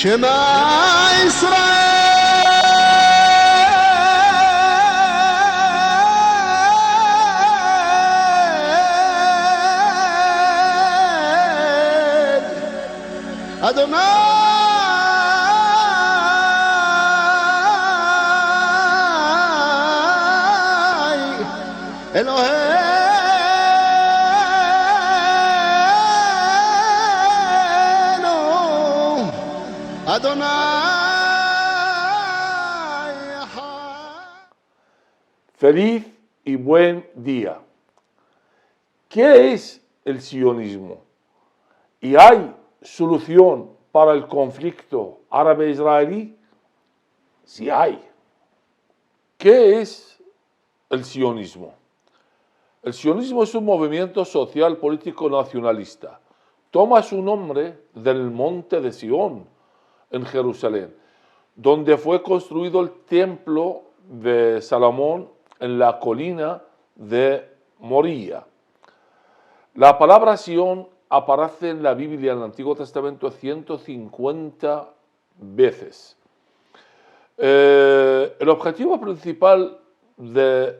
شمع إسرائيل أدوناي إلهينو أدوناي. Feliz y buen día. ¿Qué es el sionismo? ¿Y hay solución para el conflicto árabe-israelí? Sí hay. ¿Qué es el sionismo? El sionismo es un movimiento social político nacionalista. Toma su nombre del monte de Sion, en Jerusalén, donde fue construido el templo de Salomón en la colina de Moría. La palabra Sion aparece en la Biblia, en el Antiguo Testamento, 150 veces. El objetivo principal del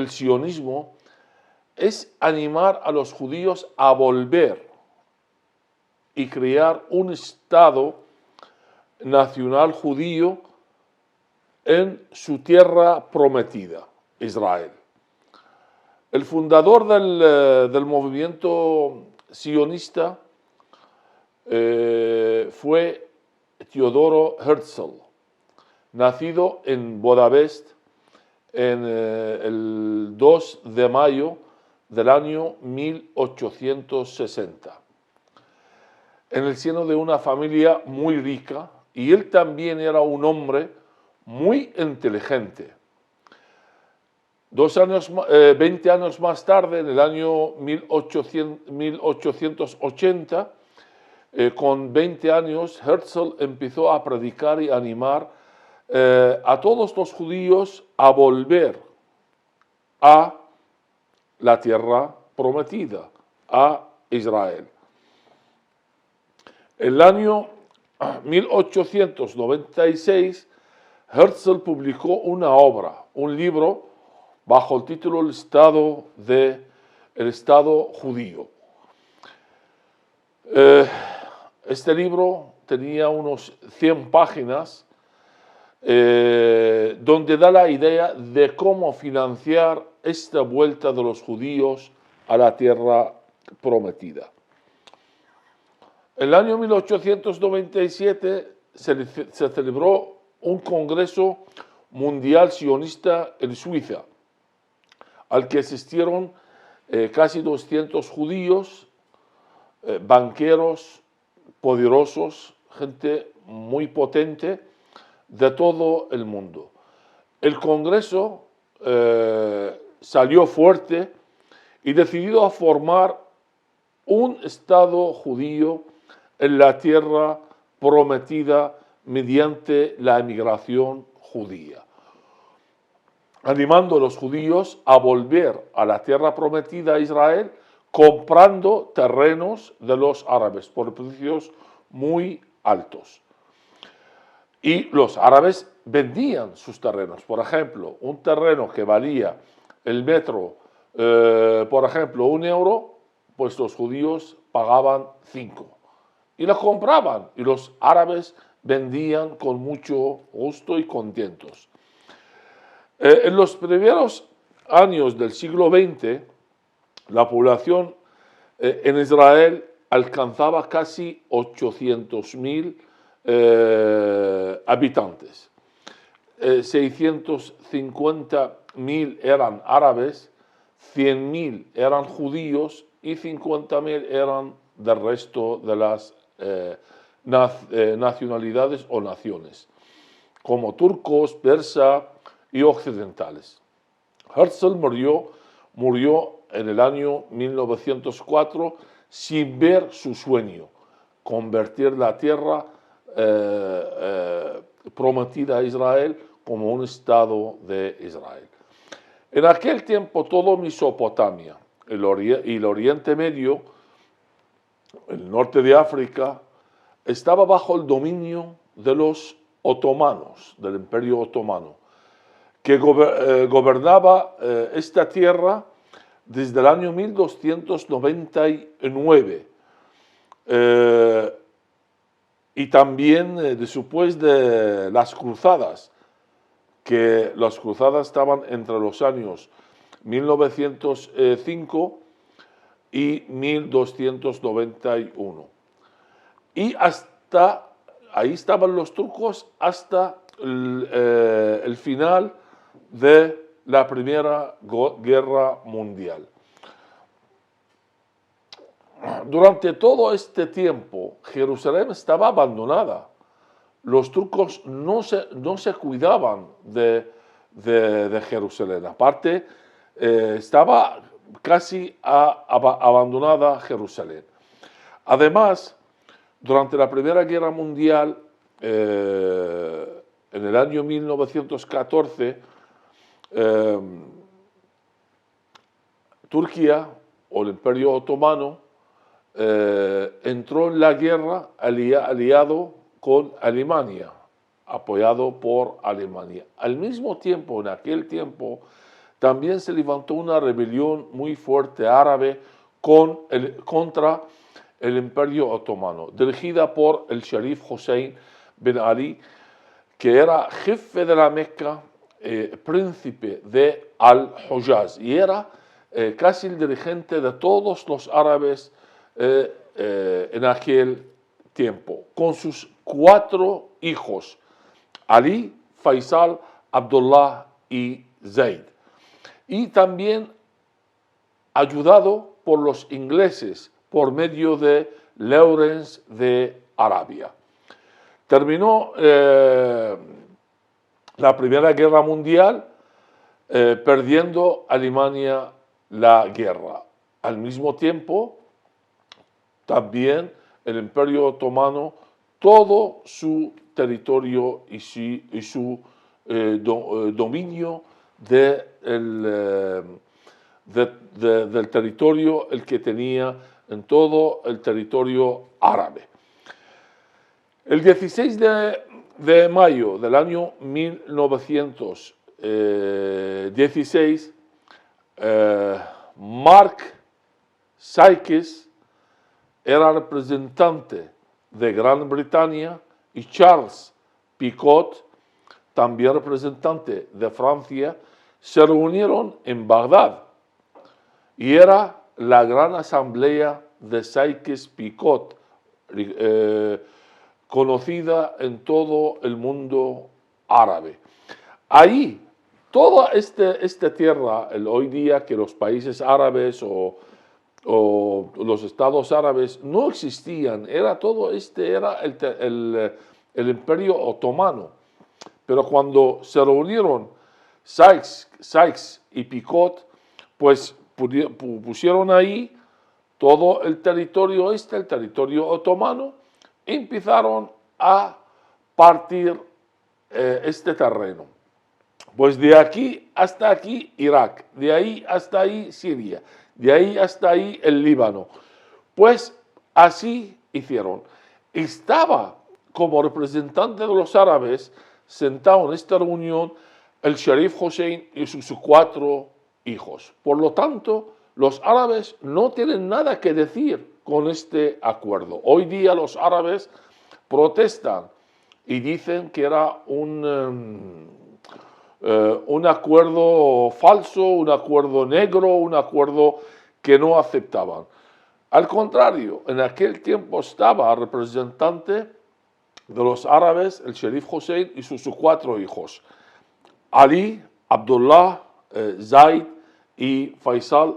sionismo es animar a los judíos a volver y crear un Estado nacional judío en su tierra prometida, Israel. El fundador del movimiento sionista fue Teodoro Herzl, nacido en Budapest en el 2 de mayo del año 1860, en el seno de una familia muy rica, y él también era un hombre muy inteligente. 20 años más tarde, en el año 1880, con 20 años, Herzl empezó a predicar y animar a todos los judíos a volver a la tierra prometida, a Israel. En el año 1896, Herzl publicó una obra, un libro, bajo el título El Estado judío. Este libro tenía unos 100 páginas donde da la idea de cómo financiar esta vuelta de los judíos a la tierra prometida. En el año 1897 se celebró un congreso mundial sionista en Suiza, al que asistieron casi 200 judíos, banqueros poderosos, gente muy potente de todo el mundo. El congreso salió fuerte y decidió a formar un Estado judío en la tierra prometida mediante la emigración judía, animando a los judíos a volver a la tierra prometida a Israel, comprando terrenos de los árabes por precios muy altos. Y los árabes vendían sus terrenos. Por ejemplo, un terreno que valía el metro, por ejemplo, €1, pues los judíos pagaban 5. Y lo compraban, y los árabes vendían con mucho gusto y contentos. En los primeros años del siglo XX, la población en Israel alcanzaba casi 800.000 habitantes. 650.000 eran árabes, 100.000 eran judíos y 50.000 eran del resto de las nacionalidades o naciones, como turcos, persas y occidentales. Herzl murió en el año 1904 sin ver su sueño, convertir la tierra prometida a Israel como un Estado de Israel. En aquel tiempo todo Mesopotamia y el Oriente Medio, el norte de África, estaba bajo el dominio de los otomanos, del Imperio Otomano, que gobernaba esta tierra desde el año 1299 y también después de las cruzadas, que las cruzadas estaban entre los años 1905 y 1291. Y hasta ahí estaban los turcos hasta el final de la Primera Guerra Mundial. Durante todo este tiempo, Jerusalén estaba abandonada. Los turcos no se cuidaban de Jerusalén. Aparte, estaba casi abandonada Jerusalén. Además, durante la Primera Guerra Mundial, en el año 1914, Turquía o el Imperio Otomano entró en la guerra aliado con Alemania, apoyado por Alemania. Al mismo tiempo, en aquel tiempo, también se levantó una rebelión muy fuerte árabe contra el Imperio Otomano, dirigida por el Sharif Hussein bin Ali, que era jefe de la Meca, príncipe de Al-Hujaz, y era casi el dirigente de todos los árabes en aquel tiempo, con sus 4 hijos, Ali, Faisal, Abdullah y Zayd. Y también ayudado por los ingleses por medio de Lawrence de Arabia. Terminó la Primera Guerra Mundial perdiendo Alemania la guerra. Al mismo tiempo, también el Imperio Otomano, todo su territorio y su dominio del territorio el que tenía en todo el territorio árabe. El 16 de mayo del año 1916, Mark Sykes era representante de Gran Bretaña y Charles Picot, también representante de Francia, se reunieron en Bagdad y era la gran asamblea de Sykes-Picot, conocida en todo el mundo árabe. Ahí, toda esta tierra, hoy día que los países árabes o los estados árabes no existían, era el Imperio Otomano. Pero cuando se reunieron Sykes y Picot, pues pusieron ahí todo el territorio el territorio otomano, y empezaron a partir este terreno. Pues de aquí hasta aquí Irak, de ahí hasta ahí Siria, de ahí hasta ahí el Líbano. Pues así hicieron. Estaba como representante de los árabes sentado en esta reunión el Sharif Hussein y sus 4 hijos. Por lo tanto, los árabes no tienen nada que decir con este acuerdo. Hoy día los árabes protestan y dicen que era un acuerdo falso, un acuerdo negro, un acuerdo que no aceptaban. Al contrario, en aquel tiempo estaba el representante de los árabes, el Sharif Hussein y sus 4 hijos, Ali, Abdullah, Zayd y Faisal,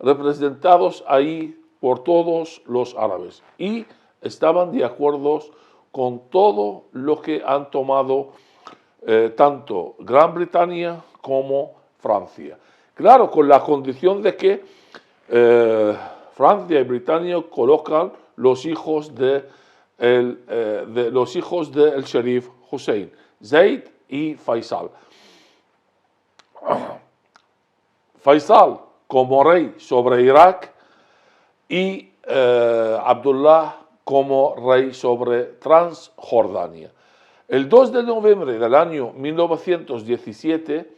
representados ahí por todos los árabes, y estaban de acuerdo con todo lo que han tomado tanto Gran Bretaña como Francia. Claro, con la condición de que Francia y Bretaña colocan los hijos del Sharif Hussein, Zayd y Faisal. Faisal como rey sobre Irak y Abdullah como rey sobre Transjordania. El 2 de noviembre del año 1917,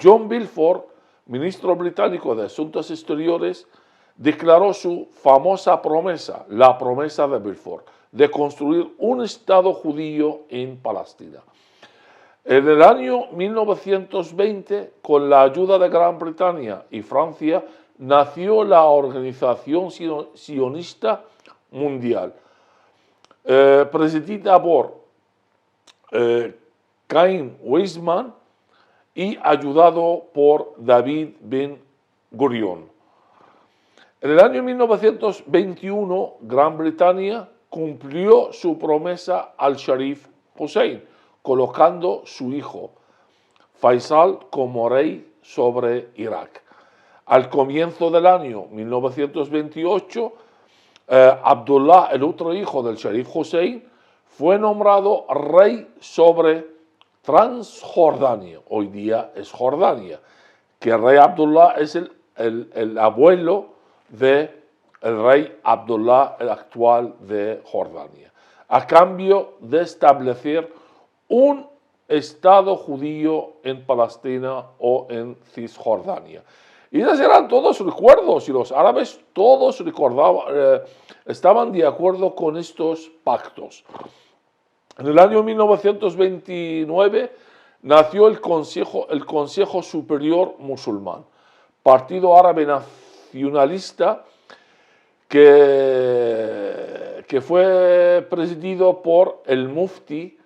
John Balfour, ministro británico de Asuntos Exteriores, declaró su famosa promesa, la promesa de Balfour, de construir un Estado judío en Palestina. En el año 1920, con la ayuda de Gran Bretaña y Francia, nació la Organización Sionista Mundial, presidida por Chaim Weizmann y ayudado por David Ben Gurion. En el año 1921, Gran Bretaña cumplió su promesa al Sharif Hussein, colocando su hijo Faisal como rey sobre Irak. Al comienzo del año 1928, Abdullah, el otro hijo del Sharif Hussein, fue nombrado rey sobre Transjordania. Hoy día es Jordania, que el rey Abdullah es el abuelo del rey Abdullah, el actual de Jordania, a cambio de establecer un Estado judío en Palestina o en Cisjordania. Y esos eran todos recuerdos, y los árabes todos estaban de acuerdo con estos pactos. En el año 1929 nació el Consejo Superior Musulmán, partido árabe nacionalista que fue presidido por el mufti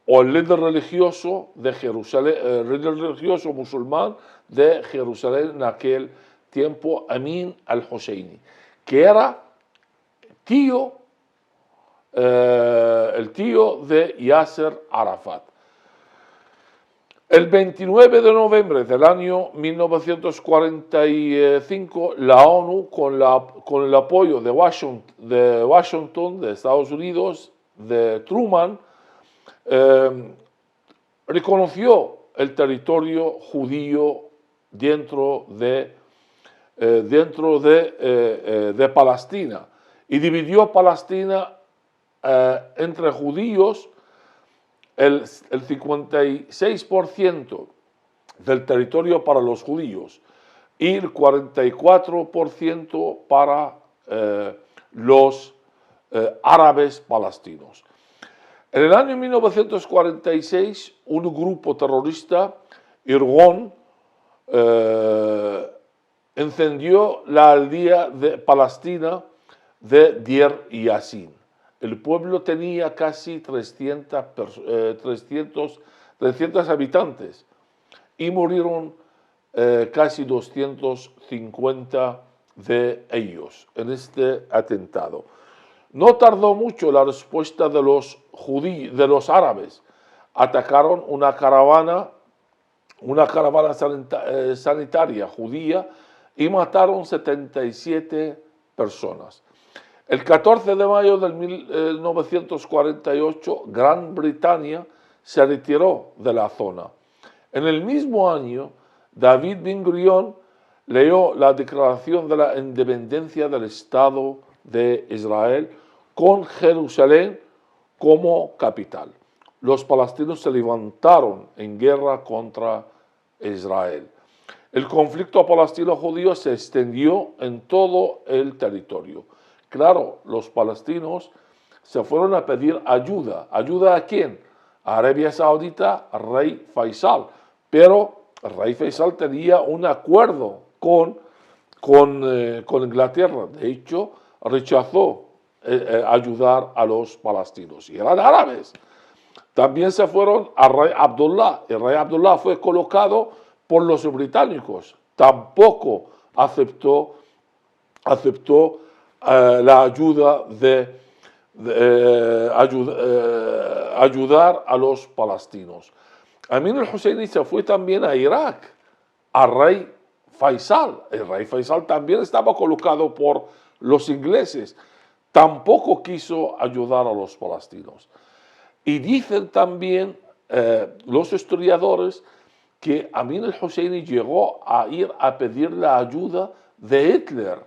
o el líder religioso de Jerusalén, el líder religioso musulmán de Jerusalén en aquel tiempo, Amin al-Husseini, que era el tío de Yasser Arafat. El 29 de noviembre del año 1945, la ONU, con el apoyo de Washington, de Estados Unidos, de Truman, reconoció el territorio judío dentro de Palestina y dividió Palestina entre judíos. El 56% del territorio para los judíos y el 44% para los árabes palestinos. En el año 1946, un grupo terrorista, Irgun, encendió la aldea de Palestina de Deir Yassin. El pueblo tenía casi 300 habitantes y murieron casi 250 de ellos en este atentado. No tardó mucho la respuesta de los árabes. Atacaron una caravana sanitaria judía y mataron 77 personas. El 14 de mayo de 1948, Gran Bretaña se retiró de la zona. En el mismo año, David Ben Gurion leyó la Declaración de la Independencia del Estado de Israel con Jerusalén como capital. Los palestinos se levantaron en guerra contra Israel. El conflicto palestino-judío se extendió en todo el territorio. Claro, los palestinos se fueron a pedir ayuda. ¿Ayuda a quién? A Arabia Saudita, al rey Faisal. Pero el rey Faisal tenía un acuerdo con Inglaterra. De hecho, rechazó ayudar a los palestinos. Y eran árabes. También se fueron al rey Abdullah. El rey Abdullah fue colocado por los británicos. Tampoco aceptó la ayuda ayudar a los palestinos. Amin al-Husseini se fue también a Irak, al rey Faisal. El rey Faisal también estaba colocado por los ingleses. Tampoco quiso ayudar a los palestinos. Y dicen también los historiadores que Amin al-Husseini llegó a ir a pedir la ayuda de Hitler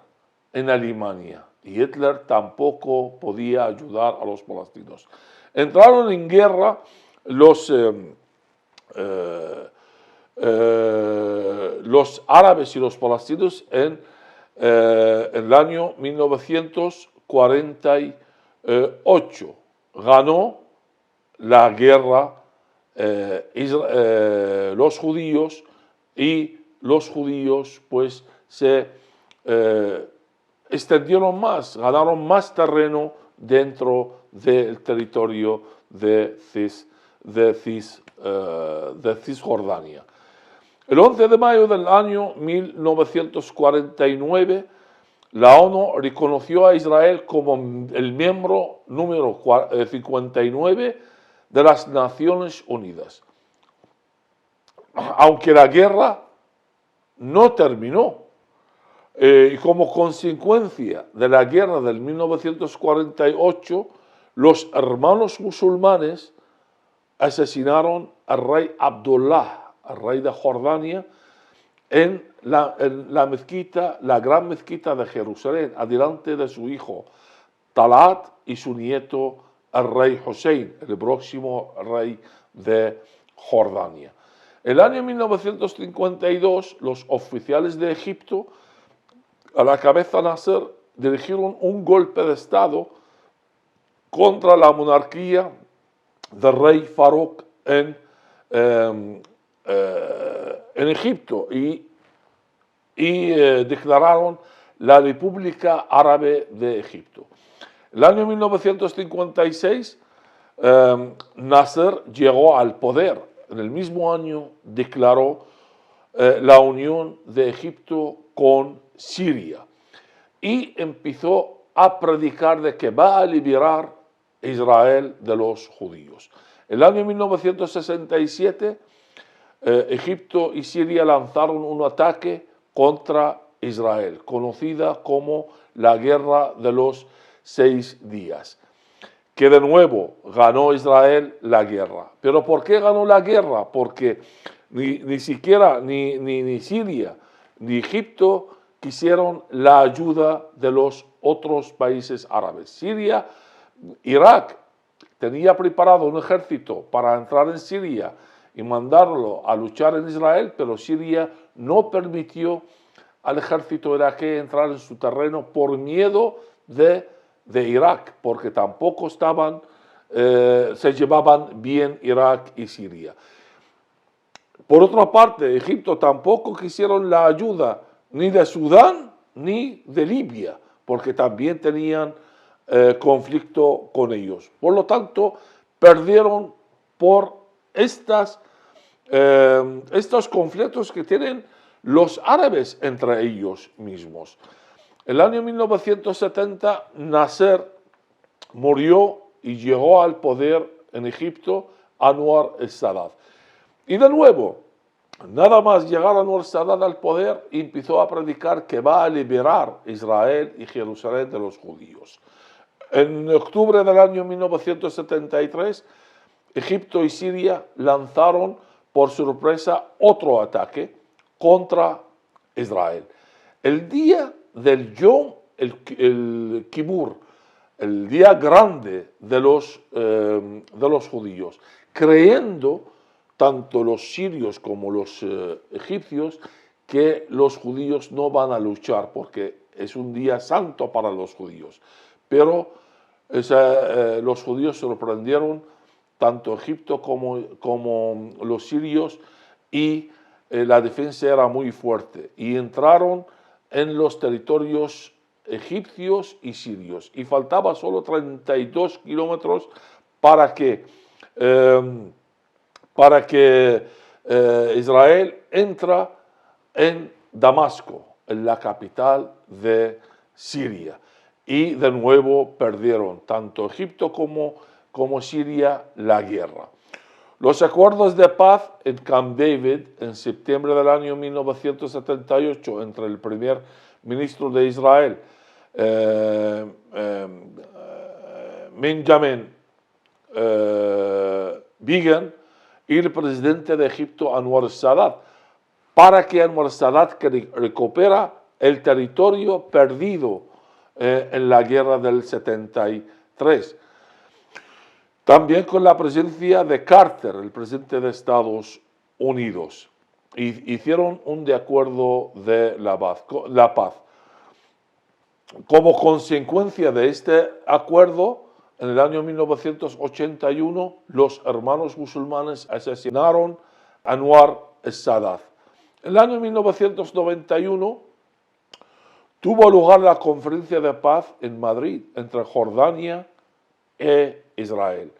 en Alemania y Hitler tampoco podía ayudar a los palestinos. Entraron en guerra los árabes y los palestinos en el año 1948. Ganó la guerra los judíos, y los judíos pues se extendieron más, ganaron más terreno dentro del territorio de Cisjordania. El 11 de mayo del año 1949, la ONU reconoció a Israel como el miembro número 59 de las Naciones Unidas. Aunque la guerra no terminó, y como consecuencia de la guerra del 1948, los hermanos musulmanes asesinaron al rey Abdullah, al rey de Jordania, en la mezquita, la gran mezquita de Jerusalén, adelante de su hijo Talat y su nieto, el rey Hussein, el próximo rey de Jordania. En el año 1952, los oficiales de Egipto, a la cabeza de Nasser, dirigieron un golpe de Estado contra la monarquía del rey Farouk en Egipto y declararon la República Árabe de Egipto. En el año 1956, Nasser llegó al poder. En el mismo año declaró la unión de Egipto con Siria y empezó a predicar de que va a liberar a Israel de los judíos. En el año 1967, Egipto y Siria lanzaron un ataque contra Israel, conocida como la Guerra de los 6 días, que de nuevo ganó Israel la guerra. ¿Pero por qué ganó la guerra? Porque ni siquiera ni Siria ni Egipto quisieron la ayuda de los otros países árabes. Siria, Irak tenía preparado un ejército para entrar en Siria y mandarlo a luchar en Israel, pero Siria no permitió al ejército iraquí entrar en su terreno por miedo de Irak, porque tampoco se llevaban bien Irak y Siria. Por otra parte, Egipto tampoco quisieron la ayuda ni de Sudán ni de Libia, porque también tenían conflicto con ellos. Por lo tanto, perdieron por estos conflictos que tienen los árabes entre ellos mismos. En el año 1970, Nasser murió y llegó al poder en Egipto Anwar el-Sadat. Y de nuevo, nada más llegar a Anwar el-Sadat al poder, empezó a predicar que va a liberar Israel y Jerusalén de los judíos. En octubre del año 1973, Egipto y Siria lanzaron por sorpresa otro ataque contra Israel. El día del Yom el Kippur, el día grande de los judíos, creyendo tanto los sirios como los egipcios que los judíos no van a luchar porque es un día santo para los judíos. Pero los judíos sorprendieron tanto Egipto como los sirios y la defensa era muy fuerte y entraron en los territorios egipcios y sirios y faltaba solo 32 kilómetros para que Israel entra en Damasco, en la capital de Siria. Y de nuevo perdieron tanto Egipto como Siria la guerra. Los acuerdos de paz en Camp David en septiembre del año 1978 entre el primer ministro de Israel, Benjamin Begin, y el presidente de Egipto, Anwar el-Sadat, para que Anwar el-Sadat recupera el territorio perdido en la guerra del 73. También con la presencia de Carter, el presidente de Estados Unidos. Hicieron un acuerdo de la paz. Como consecuencia de este acuerdo, en el año 1981, los hermanos musulmanes asesinaron a Anwar el-Sadat. En el año 1991 tuvo lugar la conferencia de paz en Madrid entre Jordania e Israel.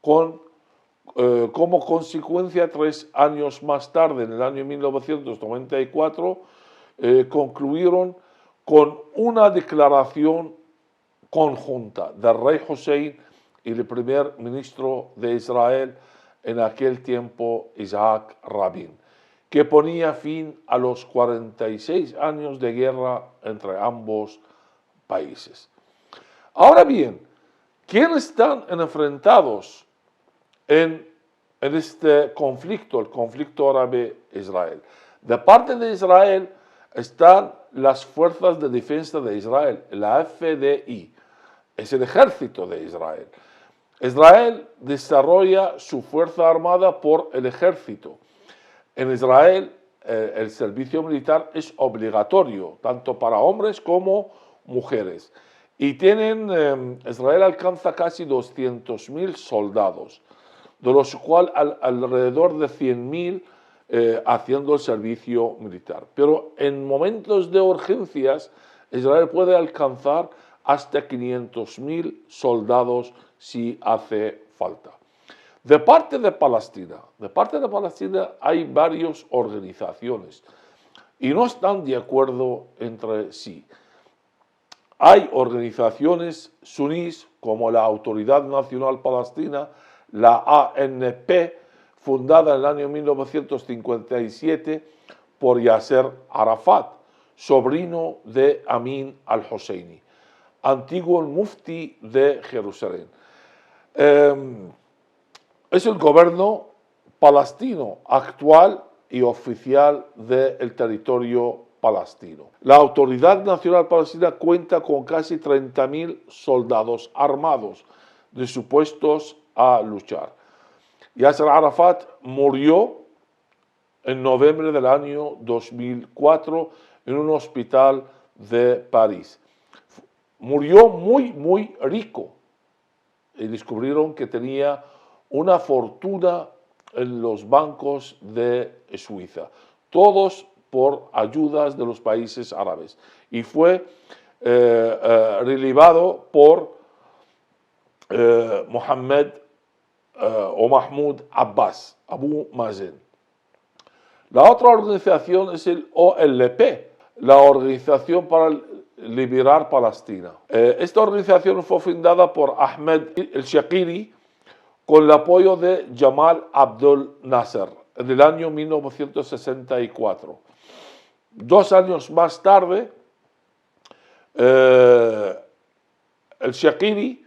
Como consecuencia, 3 años más tarde, en el año 1994, concluyeron con una declaración conjunta del rey Hussein y el primer ministro de Israel en aquel tiempo, Isaac Rabin, que ponía fin a los 46 años de guerra entre ambos países. Ahora bien, ¿quiénes están enfrentados en este conflicto, el conflicto árabe-Israel? De parte de Israel están las Fuerzas de Defensa de Israel, la FDI, es el ejército de Israel. Israel desarrolla su fuerza armada por el ejército. En Israel el servicio militar es obligatorio, tanto para hombres como mujeres. Y Israel alcanza casi 200.000 soldados, de los cuales alrededor de 100.000 haciendo el servicio militar. Pero en momentos de urgencias, Israel puede alcanzar hasta 500.000 soldados si hace falta. De parte de Palestina hay varias organizaciones y no están de acuerdo entre sí. Hay organizaciones suníes como la Autoridad Nacional Palestina, la ANP, fundada en el año 1957 por Yasser Arafat, sobrino de Amin al-Husseini, antiguo mufti de Jerusalén. Es el gobierno palestino actual y oficial del territorio palestino. La Autoridad Nacional Palestina cuenta con casi 30.000 soldados armados dispuestos a luchar. Yasser Arafat murió en noviembre del año 2004 en un hospital de París. Murió muy rico y descubrieron que tenía una fortuna en los bancos de Suiza, todos por ayudas de los países árabes, y fue relevado por Mohammed o Mahmoud Abbas, Abu Mazen. La otra organización es el OLP, la Organización para Liberar Palestina. Esta organización fue fundada por Ahmed el-Shaqiri con el apoyo de Jamal Abdel Nasser en el año 1964. 2 años más tarde, el-Shaqiri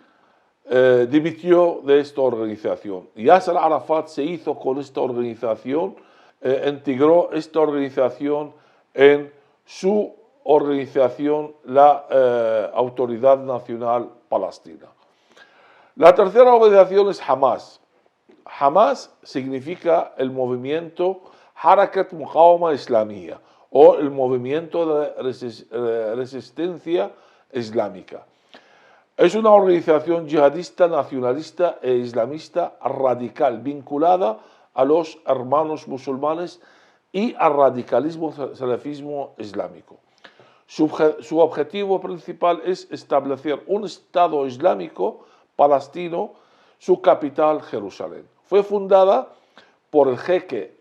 dimitió de esta organización. Yasser Arafat se hizo con esta organización, integró esta organización en su organización, la Autoridad Nacional Palestina. La tercera organización es Hamas. Hamas significa el movimiento Harakat Muqawama Islamiyya o el movimiento de resistencia islámica. Es una organización yihadista, nacionalista e islamista radical vinculada a los hermanos musulmanes y al radicalismo salafismo islámico. Su objetivo principal es establecer un Estado islámico palestino, su capital Jerusalén. Fue fundada por el jeque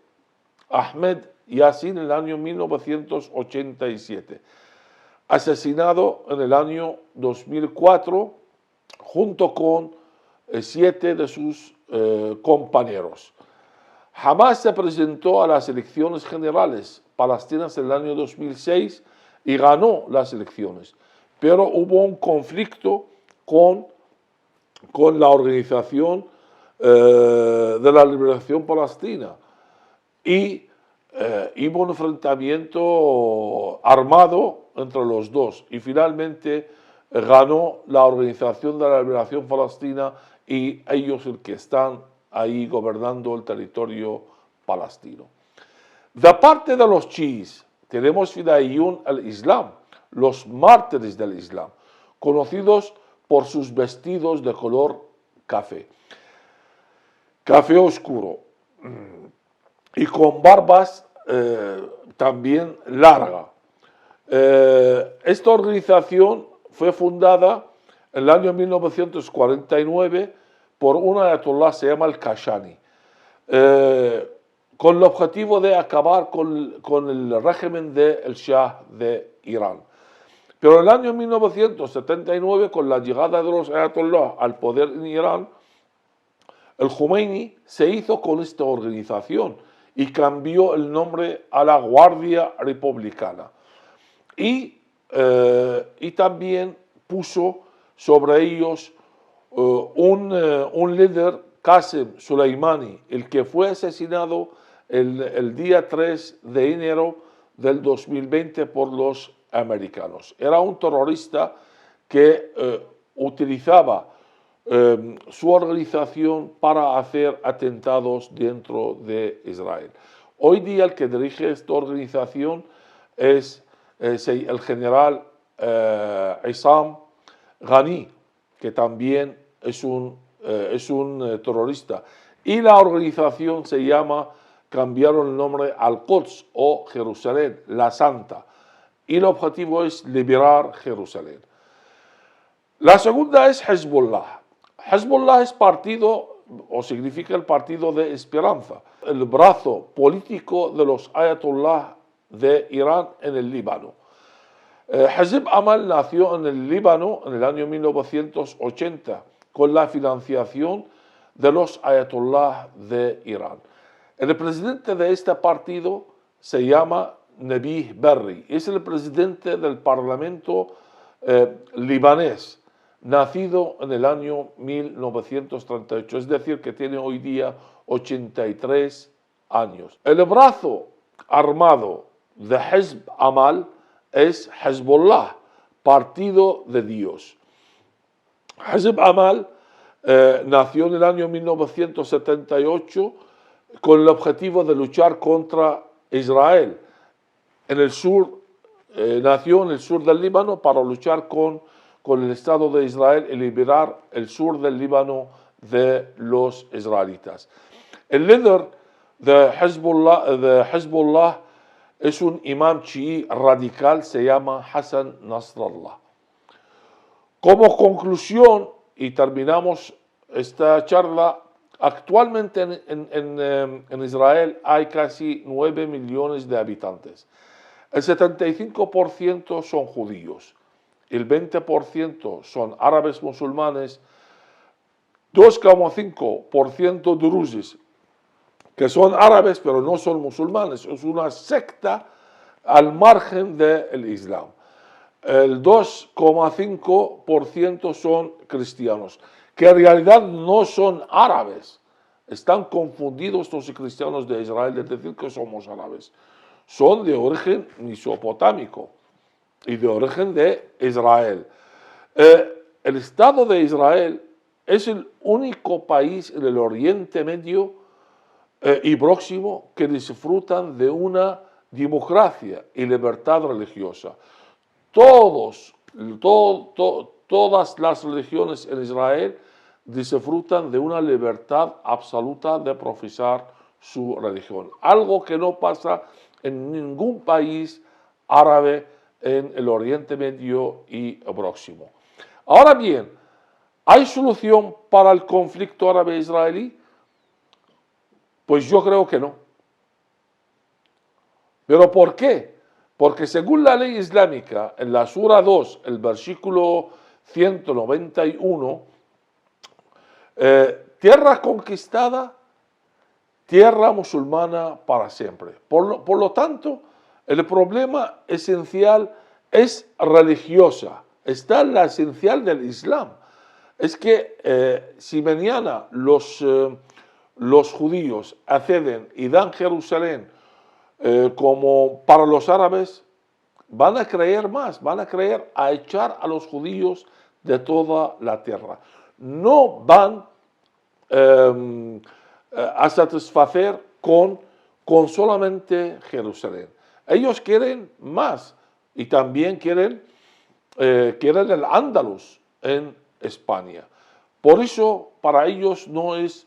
Ahmed Yassin en el año 1987, asesinado en el año 2004 junto con 7 de sus compañeros. Hamas se presentó a las elecciones generales palestinas en el año 2006 y ganó las elecciones, pero hubo un conflicto con la Organización de la Liberación Palestina y hubo un enfrentamiento armado entre los dos y finalmente ganó la Organización de la Liberación Palestina y ellos el que están ahí gobernando el territorio palestino. De parte de los chiíes tenemos Fidayún al-Islam, los mártires del Islam, conocidos por sus vestidos de color café oscuro, y con barbas también largas. Esta organización fue fundada en el año 1949 por un ayatollah, se llama el Kashani, con el objetivo de acabar con el régimen del Shah de Irán. Pero en el año 1979, con la llegada de los ayatollah al poder en Irán, el Khomeini se hizo con esta organización y cambió el nombre a la Guardia Republicana. Y también puso sobre ellos un líder, Qasem Soleimani, el que fue asesinado el día 3 de enero del 2020 por los americanos. Era un terrorista que utilizaba su organización para hacer atentados dentro de Israel. Hoy día el que dirige esta organización es el general Issam Ghani, que también es un terrorista. Y la organización se llama, cambiaron el nombre Al-Quds o Jerusalén, la Santa. Y el objetivo es liberar Jerusalén. La segunda es Hezbollah. Hezbollah es partido, o significa el partido de esperanza, el brazo político de los ayatollah de Irán en el Líbano. Hezb Amal nació en el Líbano en el año 1980 con la financiación de los ayatollah de Irán. El presidente de este partido se llama Nabih Berri, es el presidente del parlamento libanés, nacido en el año 1938, es decir, que tiene hoy día 83 años. El brazo armado de Hezb Amal es Hezbollah, partido de Dios. Hezb Amal nació en el año 1978 con el objetivo de luchar contra Israel. En el sur, nació en el sur del Líbano para luchar con el Estado de Israel y liberar el sur del Líbano de los israelitas. El líder de Hezbollah es un imam chií radical, se llama Hassan Nasrallah. Como conclusión, y terminamos esta charla, actualmente en Israel hay casi 9 millones de habitantes. El 75% son judíos, el 20% son árabes musulmanes, 2,5% druses, que son árabes pero no son musulmanes, es una secta al margen del Islam. El 2,5% son cristianos, que en realidad no son árabes. Están confundidos los cristianos de Israel de decir que somos árabes. Son de origen mesopotámico y de origen de Israel. El Estado de Israel es el único país en el Oriente Medio y Próximo que disfrutan de una democracia y libertad religiosa. Todas las religiones en Israel disfrutan de una libertad absoluta de profesar su religión, algo que no pasa en ningún país árabe en el Oriente Medio y Próximo. Ahora bien, ¿hay solución para el conflicto árabe-israelí? Pues yo creo que no. ¿Pero por qué? Porque según la ley islámica, en la Sura 2, el versículo 191, tierra conquistada, tierra musulmana para siempre. Por lo tanto, el problema esencial es religiosa. Está en la esencial del Islam. Es que si mañana los judíos acceden y dan Jerusalén como para los árabes, van a creer más, van a creer a echar a los judíos de toda la tierra. No van a satisfacer con solamente Jerusalén. Ellos quieren más y también quieren el Andalus en España. Por eso para ellos no es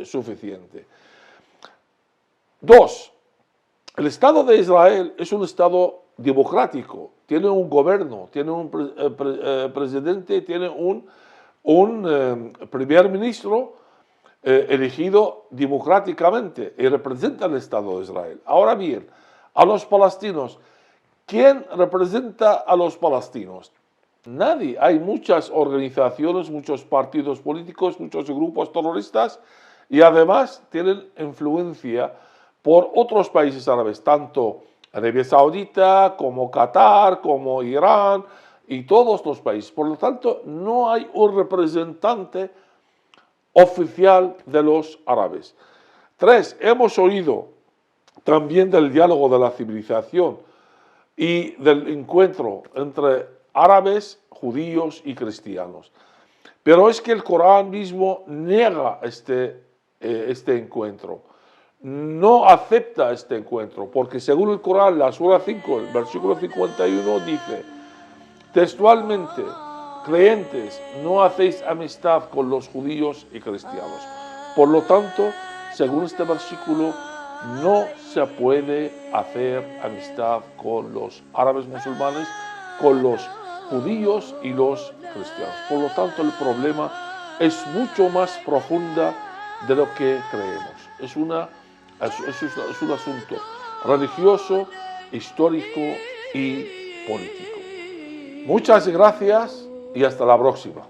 suficiente. Dos, el Estado de Israel es un Estado democrático, tiene un gobierno, tiene un presidente, tiene un primer ministro elegido democráticamente y representa al Estado de Israel. Ahora bien, a los palestinos, ¿quién representa a los palestinos? Nadie. Hay muchas organizaciones, muchos partidos políticos, muchos grupos terroristas y además tienen influencia por otros países árabes, tanto Arabia Saudita como Qatar, como Irán y todos los países. Por lo tanto, no hay un representante oficial de los árabes. Tres, hemos oído también del diálogo de la civilización y del encuentro entre árabes, judíos y cristianos. Pero es que el Corán mismo niega este encuentro. No acepta este encuentro, porque según el Corán, la Sura 5, el versículo 51 dice, textualmente, creyentes, no hacéis amistad con los judíos y cristianos. Por lo tanto, según este versículo, no se puede hacer amistad con los árabes musulmanes, con los judíos y los cristianos. Por lo tanto, el problema es mucho más profunda de lo que creemos. Es un asunto religioso, histórico y político. Muchas gracias y hasta la próxima.